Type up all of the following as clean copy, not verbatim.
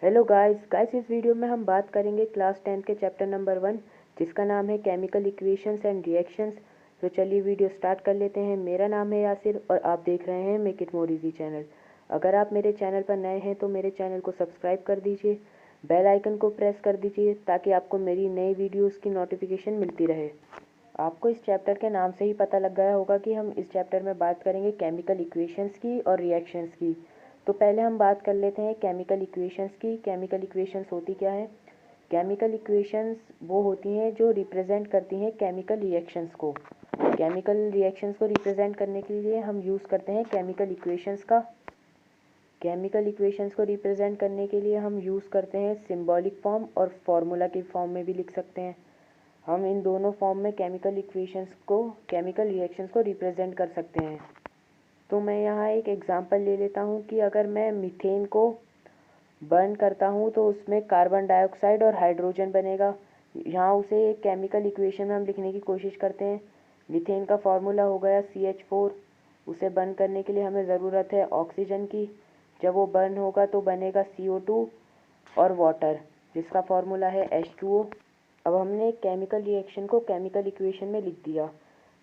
Hello guys इस video में हम बात करेंगे क्लास 10 के चैप्टर नंबर 1 जिसका नाम है केमिकल इक्वेशंस एंड रिएक्शंस। तो चलिए वीडियो स्टार्ट कर लेते हैं। मेरा नाम है यासिर और आप देख रहे हैं make it more easy channel. अगर आप मेरे चैनल पर नए हैं तो मेरे चैनल को सब्सक्राइब कर दीजिए, बेल आइकन को प्रेस कर दीजिए ताकि आपको मेरी नई वीडियोज़ की नोटिफिकेशन मिलती रहे। आपको इस चैप्टर के नाम से ही पता लग गया होगा कि हम इस चैप्टर में बात करेंगे केमिकल इक्वेशंस की और रिएक्शंस की। तो पहले हम बात कर लेते हैं केमिकल इक्वेशंस की। केमिकल इक्वेशंस होती क्या है? केमिकल इक्वेशंस वो होती हैं जो रिप्रेजेंट करती हैं केमिकल रिएक्शंस को। केमिकल रिएक्शंस को रिप्रेजेंट करने के लिए हम यूज़ करते हैं केमिकल इक्वेशंस का। केमिकल इक्वेशंस को रिप्रेजेंट करने के लिए हम यूज़ करते हैं सिंबॉलिक फॉर्म और फार्मूला के फॉर्म में भी लिख सकते हैं। हम इन दोनों फॉर्म में केमिकल रिएक्शंस को रिप्रेजेंट कर सकते हैं। तो मैं यहाँ एक एग्जांपल ले लेता हूँ कि अगर मैं मीथेन को बर्न करता हूँ तो उसमें कार्बन डाइऑक्साइड और हाइड्रोजन बनेगा। यहाँ उसे एक केमिकल इक्वेशन में हम लिखने की कोशिश करते हैं। मीथेन का फार्मूला हो गया CH4। उसे बर्न करने के लिए हमें ज़रूरत है ऑक्सीजन की। जब वो बर्न होगा तो बनेगा CO2 और वाटर जिसका फार्मूला है H2O। अब हमने केमिकल रिएक्शन को केमिकल इक्वेशन में लिख दिया।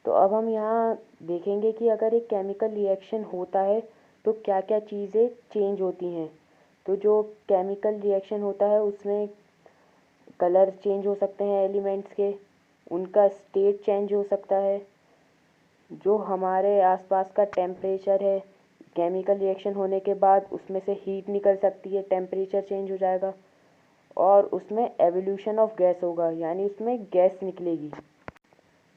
तो अब हम यहाँ देखेंगे कि अगर एक केमिकल रिएक्शन होता है तो क्या क्या चीज़ें चेंज होती हैं। तो जो केमिकल रिएक्शन होता है उसमें कलर चेंज हो सकते हैं एलिमेंट्स के, उनका स्टेट चेंज हो सकता है, जो हमारे आसपास का टेम्परेचर है केमिकल रिएक्शन होने के बाद उसमें से हीट निकल सकती है, टेम्परेचर चेंज हो जाएगा और उसमें एवोल्यूशन ऑफ गैस होगा, यानी उसमें गैस निकलेगी।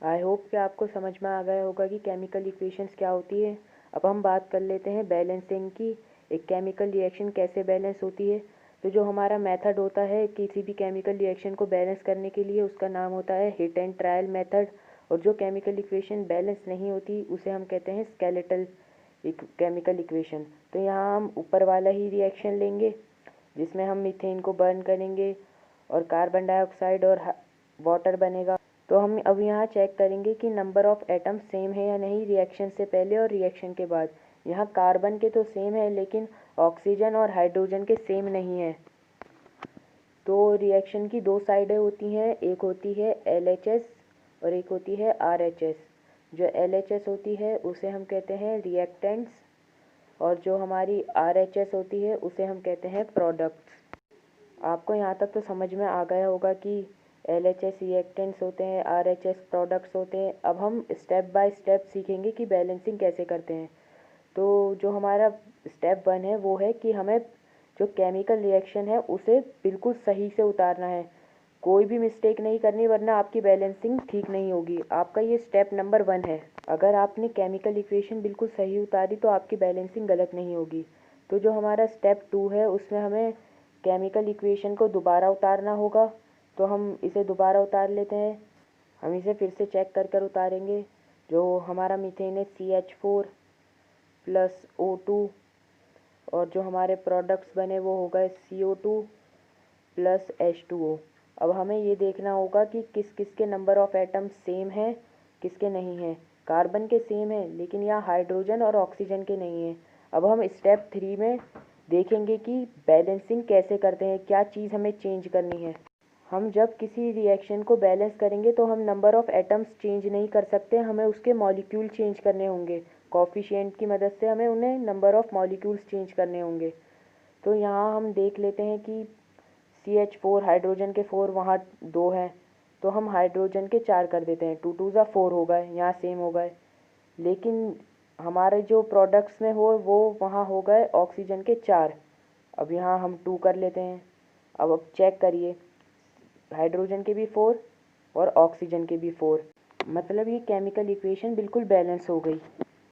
आई होप कि आपको समझ में आ गया होगा कि केमिकल इक्वेशंस क्या होती है। अब हम बात कर लेते हैं बैलेंसिंग की। एक केमिकल रिएक्शन कैसे बैलेंस होती है। तो जो हमारा मेथड होता है किसी भी केमिकल रिएक्शन को बैलेंस करने के लिए उसका नाम होता है हिट एंड ट्रायल मेथड। और जो केमिकल इक्वेशन बैलेंस नहीं होती उसे हम कहते हैं स्केलेटल केमिकल इक्वेशन। तो यहाँ हम ऊपर वाला ही रिएक्शन लेंगे जिसमें हम मीथेन को बर्न करेंगे और कार्बन डाइऑक्साइड और वाटर बनेगा। तो हम अब यहाँ चेक करेंगे कि नंबर ऑफ़ एटम सेम है या नहीं रिएक्शन से पहले और रिएक्शन के बाद। यहाँ कार्बन के तो सेम है लेकिन ऑक्सीजन और हाइड्रोजन के सेम नहीं है। तो रिएक्शन की दो साइडें होती हैं, एक होती है LHS और एक होती है RHS। जो LHS होती है उसे हम कहते हैं रिएक्टेंट्स और जो हमारी RHS होती है उसे हम कहते हैं प्रोडक्ट्स। आपको यहाँ तक तो समझ में आ गया होगा कि LHS रिएक्टेंट्स होते हैं, RHS प्रोडक्ट्स होते हैं। अब हम स्टेप बाय स्टेप सीखेंगे कि बैलेंसिंग कैसे करते हैं। तो जो हमारा स्टेप 1 है वो है कि हमें जो केमिकल रिएक्शन है उसे बिल्कुल सही से उतारना है, कोई भी मिस्टेक नहीं करनी वरना आपकी बैलेंसिंग ठीक नहीं होगी। आपका ये स्टेप नंबर 1 है। अगर आपने केमिकल इक्वेशन बिल्कुल सही उतारी तो आपकी बैलेंसिंग गलत नहीं होगी। तो जो हमारा स्टेप 2 है उसमें हमें केमिकल इक्वेशन को दोबारा उतारना होगा। तो हम इसे दोबारा उतार लेते हैं। हम इसे फिर से चेक कर कर उतारेंगे। जो हमारा मीथेन है CH4 प्लस O2 और जो हमारे प्रोडक्ट्स बने वो हो गए CO2 प्लस H2O। अब हमें ये देखना होगा कि किस किस के नंबर ऑफ़ एटम्स सेम हैं, किसके नहीं हैं। कार्बन के सेम है लेकिन यहाँ हाइड्रोजन और ऑक्सीजन के नहीं हैं। अब हम स्टेप 3 में देखेंगे कि बैलेंसिंग कैसे करते हैं, क्या चीज़ हमें चेंज करनी है। हम जब किसी रिएक्शन को बैलेंस करेंगे तो हम नंबर ऑफ़ एटम्स चेंज नहीं कर सकते, हमें उसके मॉलिक्यूल चेंज करने होंगे। कोफिशिएंट की मदद से हमें उन्हें नंबर ऑफ़ मॉलिक्यूल्स चेंज करने होंगे। तो यहाँ हम देख लेते हैं कि CH4 हाइड्रोजन के 4 वहाँ 2 हैं तो हम हाइड्रोजन के 4 कर देते हैं। 2 2 ज़ा 4 हो गए, यहाँ सेम हो गए। लेकिन हमारे जो प्रोडक्ट्स में हो वो वहाँ हो गए ऑक्सीजन के 4। अब यहाँ हम 2 कर लेते हैं। अब चेक करिए, हाइड्रोजन के भी 4 और ऑक्सीजन के भी 4, मतलब ये केमिकल इक्वेशन बिल्कुल बैलेंस हो गई।